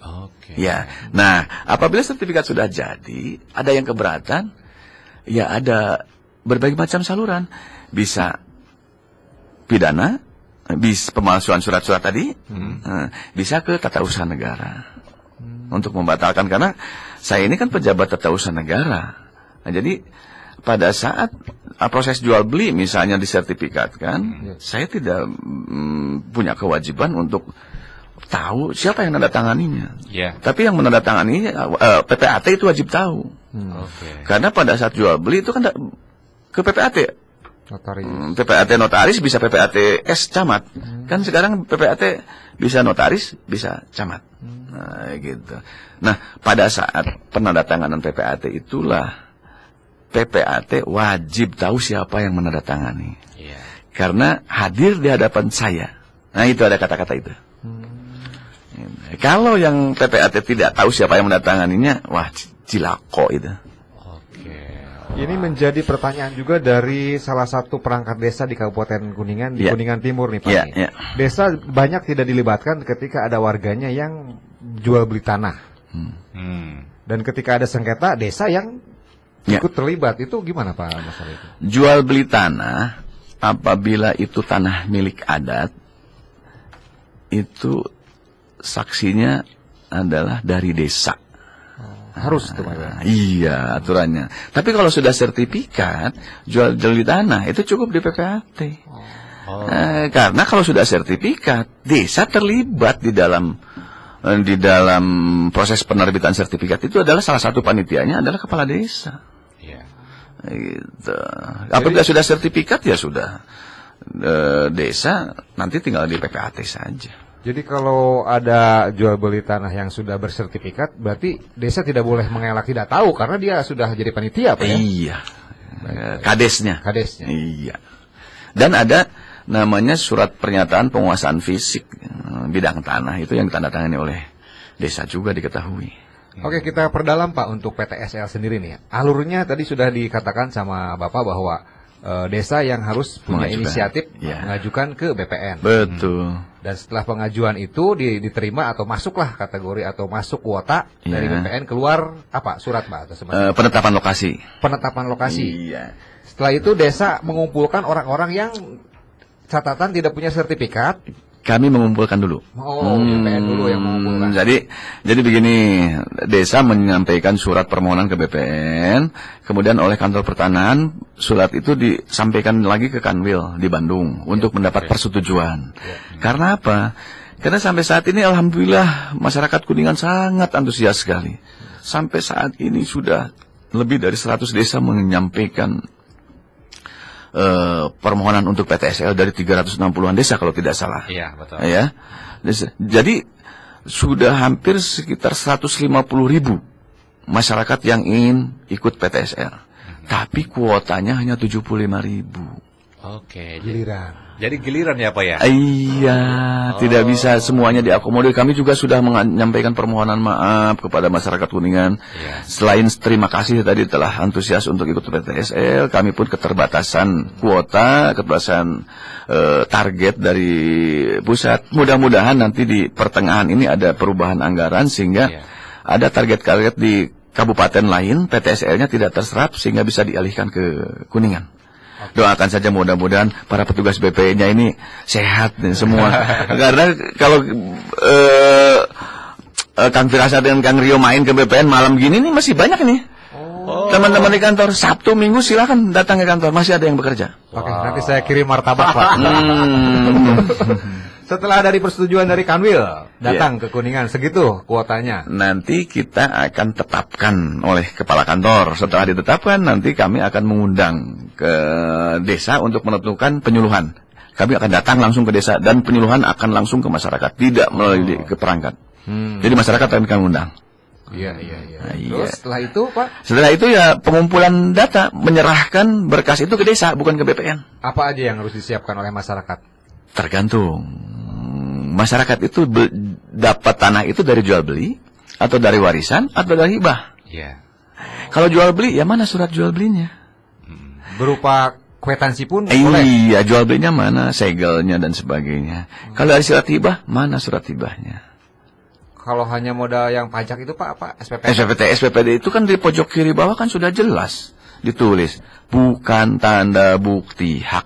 Oke. Ya, nah apabila sertifikat sudah jadi, ada yang keberatan, ya ada berbagai macam saluran. Bisa pidana, bisa pemalsuan surat-surat tadi, bisa ke tata usaha negara untuk membatalkan, karena saya ini kan pejabat tata usaha negara. Nah, jadi pada saat proses jual beli misalnya disertifikatkan, saya tidak punya kewajiban untuk tahu siapa yang menandatanganinya. Tapi yang menandatangani PPAT itu wajib tahu. Karena pada saat jual beli itu kan ke PPAT. PPAT notaris bisa PPAT S camat. Kan sekarang PPAT bisa notaris, bisa camat. Nah, gitu. Nah, pada saat penandatanganan PPAT itulah PPAT wajib tahu siapa yang menandatangani. Karena hadir di hadapan saya. Nah, itu ada kata-kata itu. Kalau yang PPAT tidak tahu siapa yang menandatanganinya, wah cilako itu. Ini menjadi pertanyaan juga dari salah satu perangkat desa di Kabupaten Kuningan, di Kuningan Timur nih Pak. Desa banyak tidak dilibatkan ketika ada warganya yang jual beli tanah. Dan ketika ada sengketa, desa yang ikut terlibat. Itu gimana Pak masalah itu? Jual beli tanah, apabila itu tanah milik adat, itu saksinya adalah dari desa. Harus itu Pak. Iya, aturannya. Tapi kalau sudah sertifikat jual beli tanah, itu cukup di PPAT. Karena kalau sudah sertifikat, desa terlibat di dalam proses penerbitan sertifikat. Itu adalah salah satu panitianya adalah kepala desa. Gitu. Apabila sudah sertifikat, ya sudah desa nanti tinggal di PPAT saja. Jadi kalau ada jual beli tanah yang sudah bersertifikat, berarti desa tidak boleh mengelak tidak tahu karena dia sudah jadi panitia Pak ya? Iya. Kadesnya. Iya. Dan ada namanya surat pernyataan penguasaan fisik bidang tanah, itu yang ditandatangani oleh desa juga diketahui. Oke, kita perdalam Pak untuk PTSL sendiri nih. Alurnya tadi sudah dikatakan sama Bapak bahwa desa yang harus punya inisiatif mengajukan ke BPN. Betul. Dan setelah pengajuan itu diterima atau masuklah kategori atau masuk kuota dari BPN, keluar apa surat Pak atau semacam penetapan lokasi. Penetapan lokasi. Iya. Setelah itu desa mengumpulkan orang-orang yang catatan tidak punya sertifikat. Kami mengumpulkan dulu. BPN dulu yang mengumpulkan. Jadi begini, desa menyampaikan surat permohonan ke BPN, kemudian oleh kantor pertanahan surat itu disampaikan lagi ke Kanwil di Bandung untuk mendapat persetujuan. Karena apa? Karena sampai saat ini alhamdulillah masyarakat Kuningan sangat antusias sekali. Sampai saat ini sudah lebih dari 100 desa menyampaikan permohonan untuk PTSL dari 360-an desa kalau tidak salah. Iya, betul. Ya. Jadi sudah hampir sekitar 150.000 masyarakat yang ingin ikut PTSL. Tapi kuotanya hanya 75.000. Oke, giliran. Jadi giliran ya Pak ya? Iya, tidak bisa semuanya diakomodir. Kami juga sudah menyampaikan permohonan maaf kepada masyarakat Kuningan. Selain terima kasih tadi telah antusias untuk ikut PTSL, kami pun keterbatasan kuota, keterbatasan target dari pusat. Mudah-mudahan nanti di pertengahan ini ada perubahan anggaran sehingga ada target-target di kabupaten lain PTSL-nya tidak terserap sehingga bisa dialihkan ke Kuningan. Doakan saja mudah-mudahan para petugas BPN-nya ini sehat semua. Karena kalau Kang Firasat dengan Kang Rio main ke BPN malam gini nih masih banyak nih. Teman-teman di kantor Sabtu Minggu silakan datang ke kantor, masih ada yang bekerja. Oke, nanti saya kirim martabak Pak. Setelah dari persetujuan dari Kanwil datang ke Kuningan segitu kuotanya. Nanti kita akan tetapkan oleh kepala kantor. Setelah ditetapkan nanti kami akan mengundang ke desa untuk menentukan penyuluhan. Kami akan datang langsung ke desa dan penyuluhan akan langsung ke masyarakat, tidak melalui ke perangkat. Jadi masyarakat akan kami undang. Iya. Nah, Terus setelah itu Pak? Setelah itu ya pengumpulan data, menyerahkan berkas itu ke desa, bukan ke BPN. Apa aja yang harus disiapkan oleh masyarakat? Tergantung. Masyarakat itu dapat tanah itu dari jual beli, atau dari warisan, atau dari hibah. Iya. Kalau jual beli, ya mana surat jual belinya? Berupa kwitansi pun boleh? Iya, jual belinya mana, segelnya dan sebagainya. Kalau dari surat hibah, mana surat hibahnya? Kalau hanya modal yang pajak itu Pak, apa? SPPD itu kan di pojok kiri bawah kan sudah jelas ditulis, bukan tanda bukti hak.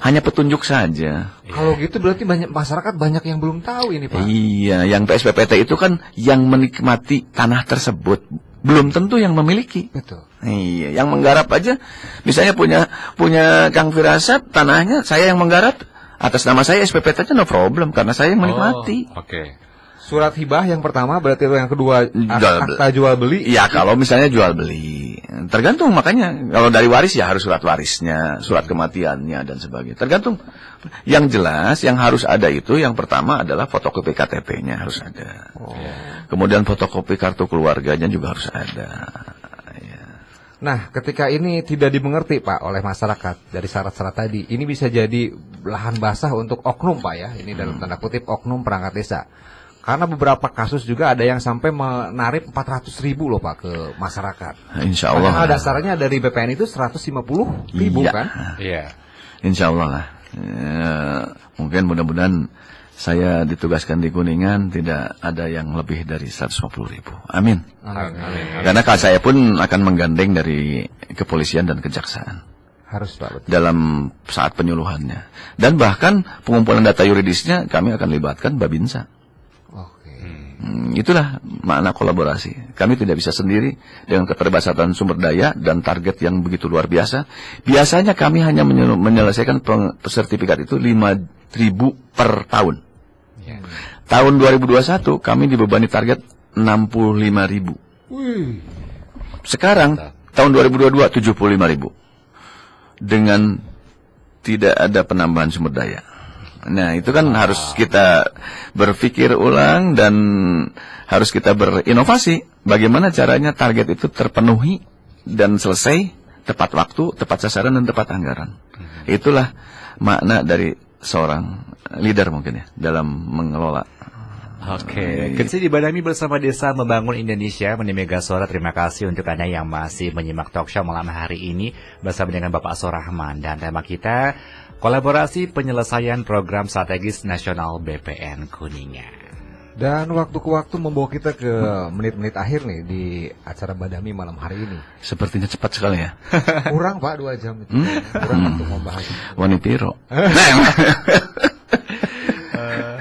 Hanya petunjuk saja. Kalau gitu berarti masyarakat banyak yang belum tahu ini Pak. Iya, yang SPPT itu kan yang menikmati tanah tersebut, belum tentu yang memiliki. Betul. Iya, yang menggarap aja, misalnya punya Kang Firasat, tanahnya saya yang menggarap, atas nama saya SPPT-nya no problem, karena saya yang menikmati. Oke. Surat hibah yang pertama, berarti yang kedua akta jual beli. Iya, kalau misalnya jual beli, tergantung, makanya kalau dari waris ya harus surat warisnya, surat kematiannya dan sebagainya. Tergantung. Yang jelas yang harus ada itu yang pertama adalah fotokopi KTP-nya harus ada. Kemudian fotokopi kartu keluarganya juga harus ada. Nah, ketika ini tidak dimengerti Pak oleh masyarakat dari syarat-syarat tadi, ini bisa jadi lahan basah untuk oknum Pak ya. Ini dalam tanda kutip oknum perangkat desa. Karena beberapa kasus juga ada yang sampai menarik 400.000 loh Pak ke masyarakat. Insya Allah. Padahal dasarnya dari BPN itu 150.000 kan? Iya. Insya Allah lah. Mungkin mudah-mudahan saya ditugaskan di Kuningan tidak ada yang lebih dari 150.000. Amin. Amin. Karena saya pun akan menggandeng dari kepolisian dan kejaksaan. Harus Pak. Betul. Dalam saat penyuluhannya. Dan bahkan pengumpulan data yuridisnya kami akan libatkan Babinsa. Itulah makna kolaborasi. Kami tidak bisa sendiri dengan keterbatasan sumber daya dan target yang begitu luar biasa. Biasanya kami hanya menyelesaikan sertifikat itu 5.000 per tahun. Tahun 2021 kami dibebani target 65.000. Sekarang tahun 2022 75.000. Dengan tidak ada penambahan sumber daya. Nah, itu kan harus kita berpikir ulang dan harus kita berinovasi. Bagaimana caranya target itu terpenuhi dan selesai tepat waktu, tepat sasaran, dan tepat anggaran. Itulah makna dari seorang leader mungkin ya dalam mengelola. Oke, kondisi di Badami bersama Desa Membangun Indonesia Meni Mega Suara. Terima kasih untuk Anda yang masih menyimak talk show malam hari ini bersama dengan Bapak Surahman, dan tema kita kolaborasi penyelesaian program strategis nasional BPN Kuningan. Dan waktu ke waktu membawa kita ke menit-menit akhir nih di acara Badami malam hari ini. Sepertinya cepat sekali ya. Kurang Pak 2 jam itu. Kurang untuk membahas. Wanitiro.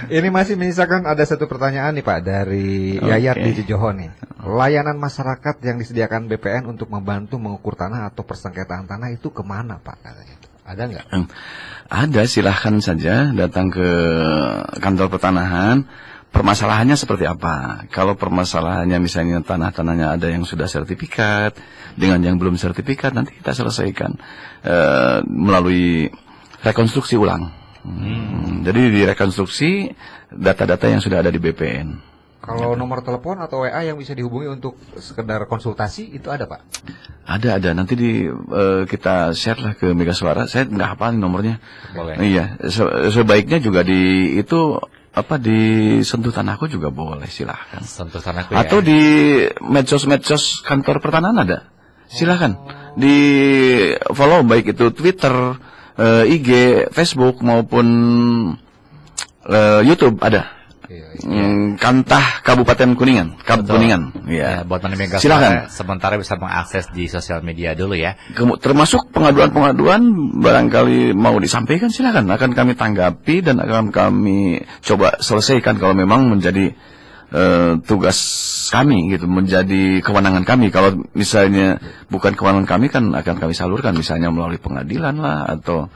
Ini masih menyisakan ada satu pertanyaan nih Pak dari Yayat di Cijoho nih. Layanan masyarakat yang disediakan BPN untuk membantu mengukur tanah atau persengketaan tanah itu kemana Pak katanya? Ada nggak? Ada, silahkan saja datang ke kantor pertanahan. Permasalahannya seperti apa? Kalau permasalahannya misalnya tanahnya ada yang sudah sertifikat dengan yang belum sertifikat, nanti kita selesaikan melalui rekonstruksi ulang. Jadi direkonstruksi data-data yang sudah ada di BPN. Kalau nomor telepon atau WA yang bisa dihubungi untuk sekedar konsultasi itu ada Pak? Ada. Nanti kita share lah ke Mega Suara. Saya nggak hafal nomornya. Boleh. Iya. Sebaiknya juga di Sentuh Tanahku juga boleh, silahkan. Sentuh Tanahku Atau di medsos kantor pertanahan ada. Silahkan. Di follow baik itu Twitter, IG, Facebook maupun YouTube ada. Kantah Kabupaten Kuningan, Kuningan. Ya, buat Mega silakan. Sementara bisa mengakses di sosial media dulu ya. Termasuk pengaduan-pengaduan barangkali mau disampaikan, silakan. Akan kami tanggapi dan akan kami coba selesaikan kalau memang menjadi tugas kami gitu, menjadi kewenangan kami. Kalau misalnya bukan kewenangan kami kan akan kami salurkan, misalnya melalui pengadilan lah atau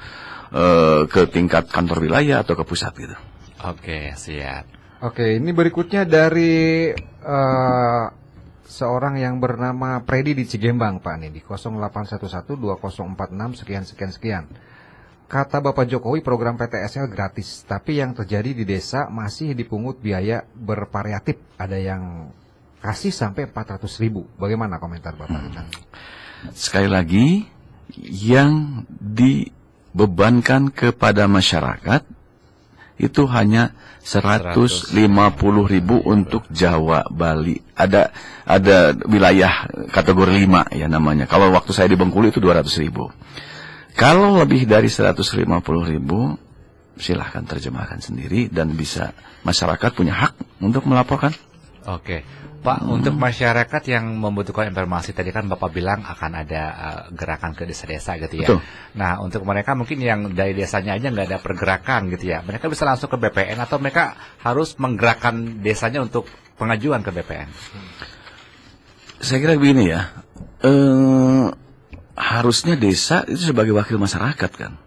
ke tingkat kantor wilayah atau ke pusat gitu. Oke, siap. Oke, ini berikutnya dari seorang yang bernama Predi di Cigembang, Pak, nih di 08112046 sekian. Kata Bapak Jokowi program PTSL gratis, tapi yang terjadi di desa masih dipungut biaya bervariatif. Ada yang kasih sampai 400.000. Bagaimana komentar Bapak? Sekali lagi, yang dibebankan kepada masyarakat itu hanya 150.000 untuk Jawa, Bali. Ada wilayah kategori 5 ya namanya. Kalau waktu saya di Bengkulu itu 200.000. Kalau lebih dari 150.000, silahkan terjemahkan sendiri dan bisa masyarakat punya hak untuk melaporkan. Oke, Pak, untuk masyarakat yang membutuhkan informasi tadi kan Bapak bilang akan ada gerakan ke desa-desa gitu ya. Betul. Nah, untuk mereka mungkin yang dari desanya aja nggak ada pergerakan gitu ya, mereka bisa langsung ke BPN atau mereka harus menggerakkan desanya untuk pengajuan ke BPN? Saya kira begini ya, harusnya desa itu sebagai wakil masyarakat kan,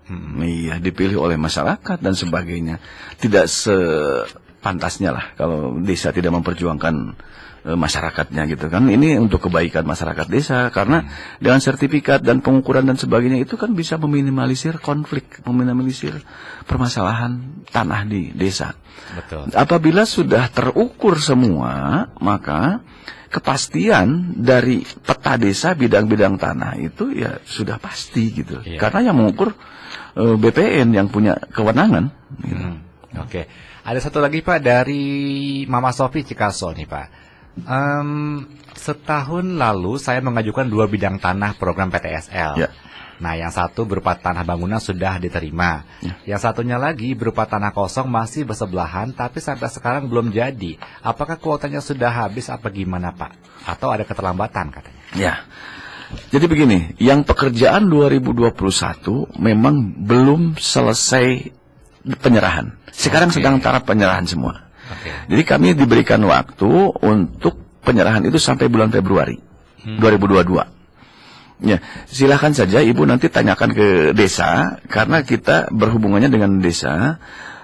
iya dipilih oleh masyarakat dan sebagainya. Tidak sepantasnya lah kalau desa tidak memperjuangkan masyarakatnya gitu kan. Ini untuk kebaikan masyarakat desa, karena dengan sertifikat dan pengukuran dan sebagainya itu kan bisa meminimalisir konflik, meminimalisir permasalahan tanah di desa. Betul. Apabila sudah terukur semua, maka kepastian dari peta desa bidang-bidang tanah itu ya sudah pasti gitu. Iya. Karena yang mengukur BPN yang punya kewenangan. Gitu. Oke. Ada satu lagi Pak dari Mama Sofi Cikaso nih Pak. Setahun lalu saya mengajukan 2 bidang tanah program PTSL. Ya. Nah, yang satu berupa tanah bangunan sudah diterima. Ya. Yang satunya lagi berupa tanah kosong masih bersebelahan, tapi sampai sekarang belum jadi. Apakah kuotanya sudah habis apa gimana Pak? Atau ada keterlambatan katanya? Ya. Jadi begini, yang pekerjaan 2021 memang belum selesai penyerahan. Sekarang sedang taraf penyerahan semua. Jadi kami diberikan waktu untuk penyerahan itu sampai bulan Februari 2022. Ya, silahkan saja Ibu nanti tanyakan ke desa, karena kita berhubungannya dengan desa.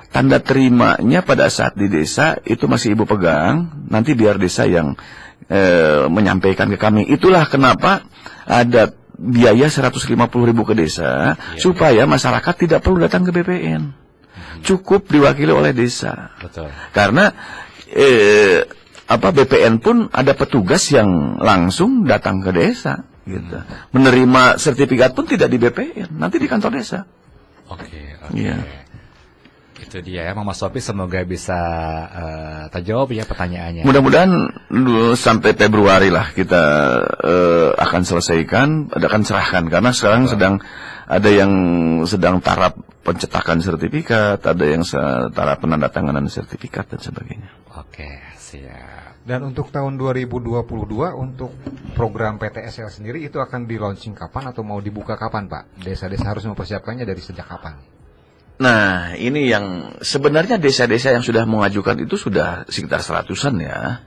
Tanda terimanya pada saat di desa itu masih Ibu pegang, nanti biar desa yang menyampaikan ke kami. Itulah kenapa ada biaya 150.000 ke desa, supaya masyarakat tidak perlu datang ke BPN. Cukup diwakili oleh desa. Betul. Karena BPN pun ada petugas yang langsung datang ke desa gitu. Menerima sertifikat pun tidak di BPN, nanti di kantor desa. Oke. Iya. Itu dia ya, Mama Sofi, semoga bisa terjawab ya pertanyaannya. Mudah-mudahan sampai Februari lah kita akan selesaikan, akan serahkan, karena sekarang ada yang sedang taraf pencetakan sertifikat, ada yang taraf penandatanganan sertifikat dan sebagainya. Oke, siap. Dan untuk tahun 2022 untuk program PTSL sendiri itu akan di launching kapan atau mau dibuka kapan Pak? Desa-desa harus mempersiapkannya dari sejak kapan? Nah, ini yang sebenarnya desa-desa yang sudah mengajukan itu sudah sekitar 100-an ya.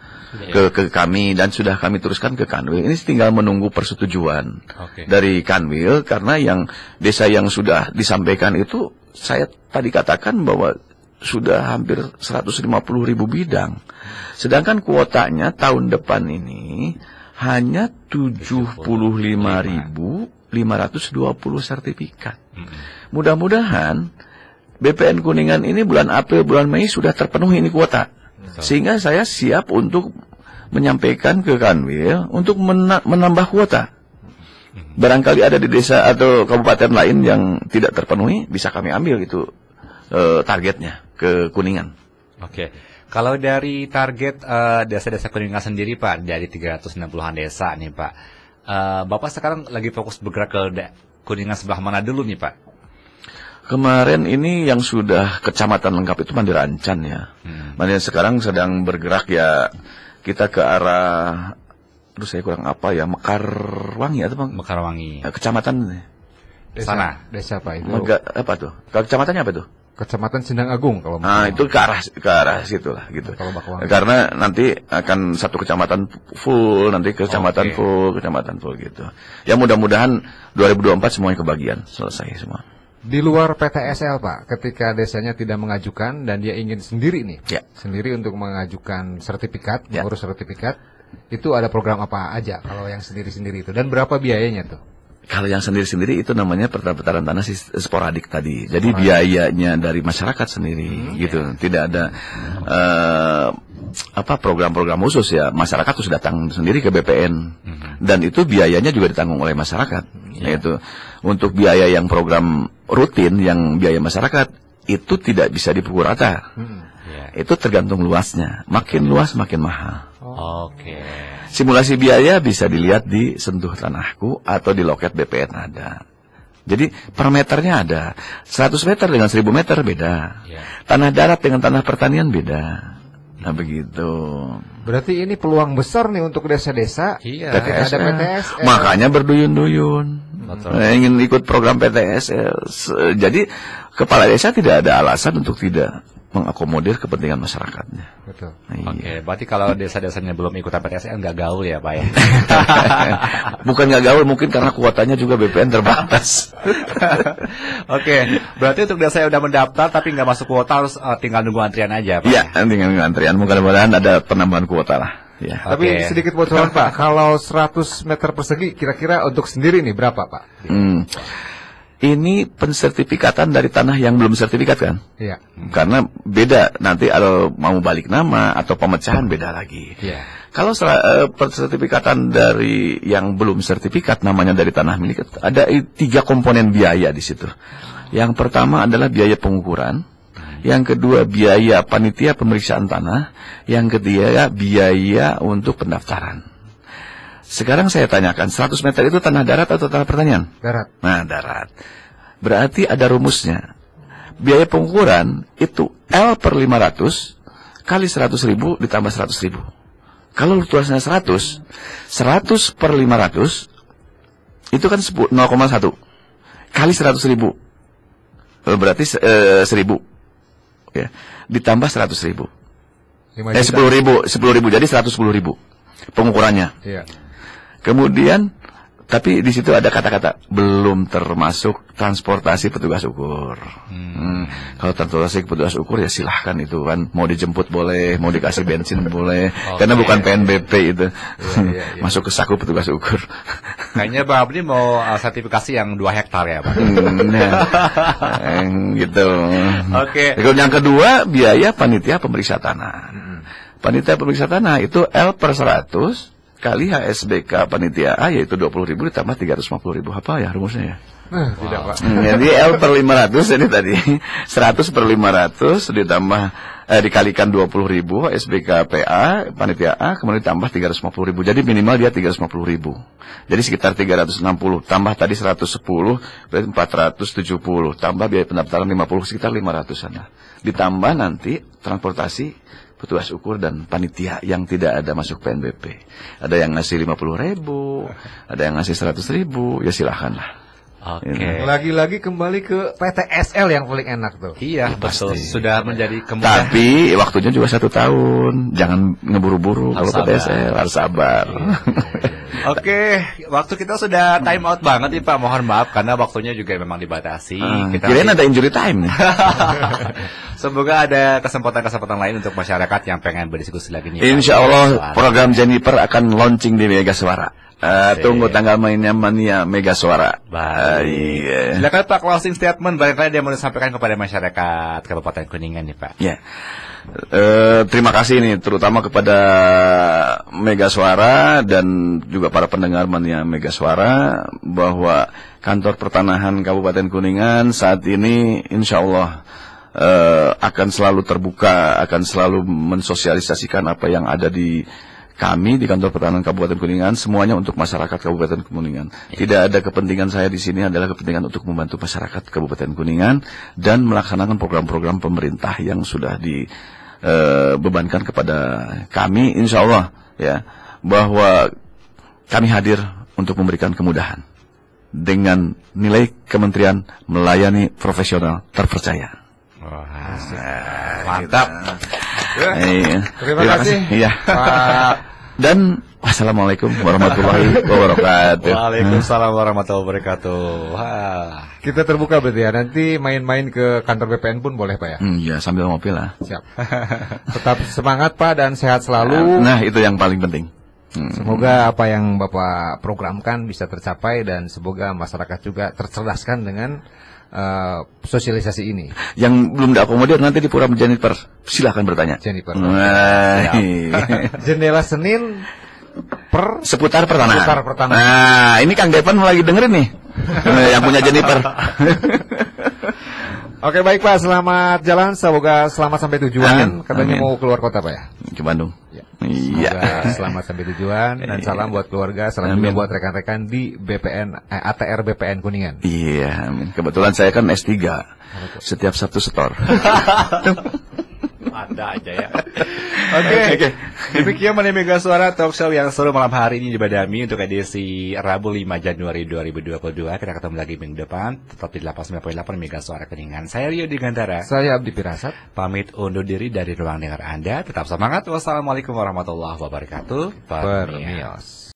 Ke kami, dan sudah kami teruskan ke Kanwil. Ini tinggal menunggu persetujuan dari Kanwil, karena yang desa yang sudah disampaikan itu saya tadi katakan bahwa sudah hampir 150.000 bidang. Sedangkan kuotanya tahun depan ini hanya 75.520 sertifikat. Mudah-mudahan BPN Kuningan ini bulan April, bulan Mei sudah terpenuhi ini kuota. Sehingga saya siap untuk menyampaikan ke Kanwil untuk menambah kuota. Barangkali ada di desa atau kabupaten lain yang tidak terpenuhi, bisa kami ambil itu targetnya ke Kuningan. Oke. Kalau dari target desa-desa Kuningan sendiri Pak, dari 360-an desa nih Pak, Bapak sekarang lagi fokus bergerak ke Kuningan sebelah mana dulu nih Pak? Kemarin ini yang sudah kecamatan lengkap itu Mandirancan ya. Mandirancan sekarang sedang bergerak ya, kita ke arah, aduh saya kurang apa ya, Mekarwangi atau Bang? Mekarwangi. Kecamatan Sana. Desa apa itu? apa tuh? Kecamatannya apa tuh? Kecamatan Sindang Agung kalau Nah, itu ke arah situ lah gitu. Kalau Bakwangi. Karena nanti akan satu kecamatan full, nanti kecamatan full gitu. Ya mudah-mudahan 2024 semuanya kebagian, selesai semua. Di luar PTSL Pak, ketika desanya tidak mengajukan dan dia ingin sendiri nih, sendiri untuk mengajukan sertifikat, mengurus sertifikat, itu ada program apa aja kalau yang sendiri-sendiri itu, dan berapa biayanya tuh? Kalau yang sendiri-sendiri itu namanya perputaran tanah sporadik tadi. Jadi biayanya dari masyarakat sendiri gitu. Tidak ada program-program khusus ya. Masyarakat harus datang sendiri ke BPN. Dan itu biayanya juga ditanggung oleh masyarakat. Yaitu untuk biaya yang program rutin yang biaya masyarakat itu tidak bisa dipukul rata. Itu tergantung luasnya. Makin luas makin mahal. Simulasi biaya bisa dilihat di Sentuh Tanahku atau di loket BPN ada. Jadi per meternya ada. 100 meter dengan 1000 meter beda. Tanah darat dengan tanah pertanian beda. Nah begitu. Berarti ini peluang besar nih untuk desa-desa. PTSL. Ada PTSL. Makanya berduyun-duyun. Ingin ikut program PTSL. Jadi kepala desa tidak ada alasan untuk tidak mengakomodir kepentingan masyarakatnya. Betul. Berarti kalau desa-desanya belum ikutan PTSL nggak gaul ya Pak ya? Bukan nggak gaul, mungkin karena kuotanya juga BPN terbatas. Berarti untuk desa yang udah mendaftar tapi nggak masuk kuota harus tinggal nunggu antrian aja Pak? Iya, tinggal nunggu antrian. Mudah-mudahan ada penambahan kuota lah. Ya. Tapi sedikit bocoran Pak, kalau 100 meter persegi kira-kira untuk sendiri nih berapa Pak? Ini pensertifikatan dari tanah yang belum sertifikat kan? Iya. Karena beda nanti kalau mau balik nama atau pemecahan beda lagi. Kalau pensertifikatan dari yang belum sertifikat namanya dari tanah milik, ada 3 komponen biaya di situ. Yang pertama adalah biaya pengukuran, yang kedua biaya panitia pemeriksaan tanah, yang ketiga biaya untuk pendaftaran. Sekarang saya tanyakan, 100 meter itu tanah darat atau tanah pertanian? Darat. Nah, darat. Berarti ada rumusnya. Biaya pengukuran itu L per 500 kali 100.000 ditambah 100.000. Kalau luasnya 100 per 500 itu kan 0,1 kali 100.000. Berarti 1.000. Ya, ditambah 100.000. 10.000 jadi 110.000 pengukurannya. Iya. Kemudian, tapi di situ ada kata-kata belum termasuk transportasi petugas ukur. Kalau transportasi petugas ukur ya silahkan itu kan, mau dijemput boleh, mau dikasih bensin boleh, karena bukan PNBP itu. Masuk ke saku petugas ukur. Kayaknya Pak Abdi mau sertifikasi yang 2 hektar ya Pak? Gitu. Yang kedua biaya panitia pemeriksa tanah. Panitia pemeriksa tanah itu L per 100 kali HSBK panitia A yaitu 20.000 ditambah 350.000. Apa ya rumusnya ya? Tidak Pak. Jadi L per 500 ini tadi 100 per 500 ditambah dikalikan 20.000 HSBK PA panitia A kemudian ditambah 350.000. Jadi minimal dia 350.000. Jadi sekitar 360 tambah tadi 110 berarti 470 tambah biaya pendaftaran 50 sekitar 500-an. Ditambah nanti transportasi petugas ukur dan panitia yang tidak ada masuk PNBP. Ada yang ngasih 50.000, ada yang ngasih 100.000, ya silahkanlah. Lagi-lagi kembali ke PTSL yang paling enak tuh. Iya, betul. Sudah menjadi kemudahan. Tapi waktunya juga 1 tahun. Jangan ngeburu-buru kalau PTSL, harus sabar. Waktu kita sudah time out banget nih Pak. Mohon maaf karena waktunya juga memang dibatasi. Kirain ada injury time nih. Semoga ada kesempatan-kesempatan lain untuk masyarakat yang pengen berdiskusi lagi nih. Insya Allah program Jennifer akan launching di Mega Suara. Tunggu tanggal mainnya Mania Mega Suara. Silakan Pak closing statement barangkali dia mau disampaikan kepada masyarakat Kabupaten Kuningan nih Pak. Ya. Terima kasih nih terutama kepada Mega Suara dan juga para pendengar Mania Mega Suara bahwa kantor pertanahan Kabupaten Kuningan saat ini insya Allah akan selalu terbuka, akan selalu mensosialisasikan apa yang ada di kami di kantor pertahanan Kabupaten Kuningan semuanya untuk masyarakat Kabupaten Kuningan. Tidak ada kepentingan saya di sini adalah kepentingan untuk membantu masyarakat Kabupaten Kuningan dan melaksanakan program-program pemerintah yang sudah dibebankan kepada kami, insya Allah ya, bahwa kami hadir untuk memberikan kemudahan dengan nilai kementerian melayani profesional terpercaya. Wah, mantap. Terima kasih. Iya. Pak. Dan wassalamualaikum warahmatullahi wabarakatuh. Waalaikumsalam warahmatullahi wabarakatuh. Wah. Kita terbuka berarti ya. Nanti main-main ke kantor BPN pun boleh Pak ya? Iya, sambil ngopi lah. Siap. Tetap semangat Pak dan sehat selalu. Nah, itu yang paling penting. Semoga apa yang Bapak programkan bisa tercapai dan semoga masyarakat juga tercerdaskan dengan sosialisasi ini. Yang belum diakomodir nanti di Pura Jennifer, silahkan bertanya. Jennifer. Nah, Jendela Senin seputar pertanahan. Seputar pertanahan. Nah, ini Kang Depan lagi dengerin nih. Yang punya Jennifer. Oke baik Pak, selamat jalan, semoga selamat sampai tujuan. Amin. Katanya Amin. mau keluar kota Pak ya? Ke Bandung. Ya. Iya. Semoga selamat sampai tujuan dan salam buat keluarga, salam juga Amin. buat rekan-rekan di ATR BPN Kuningan. Iya, amin. Kebetulan saya kan S3. Setiap Sabtu setor. Ada aja ya. Oke. Demikian Mega Suara Talk Show yang seru malam hari ini di Badami untuk edisi Rabu 5 Januari 2022. Kita ketemu lagi minggu depan tetap di 89.8 Mega Suara Kuningan. Saya Rio Digantara. Saya Abdi Pirasat. Pamit undur diri dari ruang dengar Anda. Tetap semangat. Wassalamualaikum warahmatullahi wabarakatuh. Permios.